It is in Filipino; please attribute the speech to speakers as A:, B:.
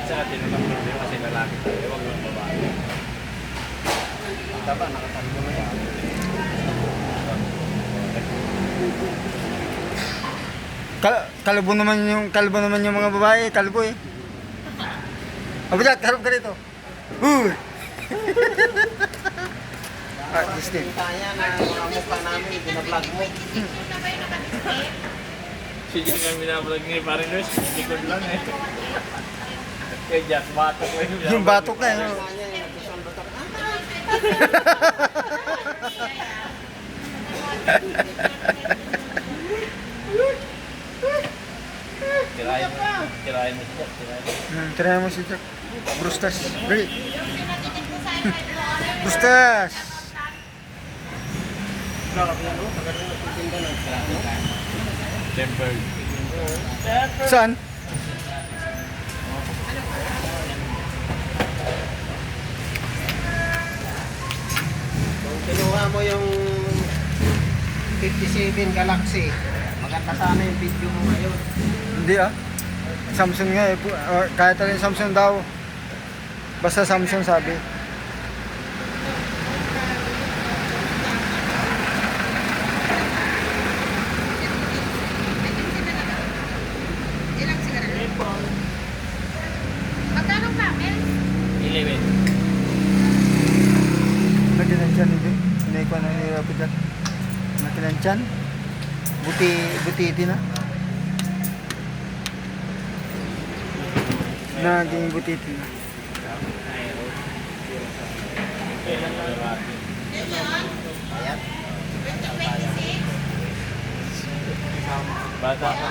A: sa atin ang problema kasi lalaki tayo, huwag lang babae.
B: Taba, nakatalbo na yan.
C: Kalbo naman yung mga babae, kalbo eh. Abijat, harap ka dito. Gusto.
B: Kaya na mga mukha namin, binablog mo.
A: Sige kami binablog ngayon, parang Luis, likod lang eh. Kaya Jack, batok lang
C: Yung batok na eh.
B: Kanya yung nagsusundo ka.
A: Tirahin mo si Jack,
C: Tirayan mo si Jack. Brustas. Dali. Brustas.
A: Temper.
C: Saan?
B: Kung kinuha mo yung 57 Galaxy, maganda sana yung video mo ngayon.
C: Hindi ah. Samsung nga eh. Kahit alin Samsung daw. Basta Samsung sabi.
D: Magkano camel?
A: 11.
C: Nagkinansyan hindi. Hindi ko na nilapit dyan. Nagkinansyan. Butiti na. Naging butiti na.
B: Ayan.
A: Bata ka.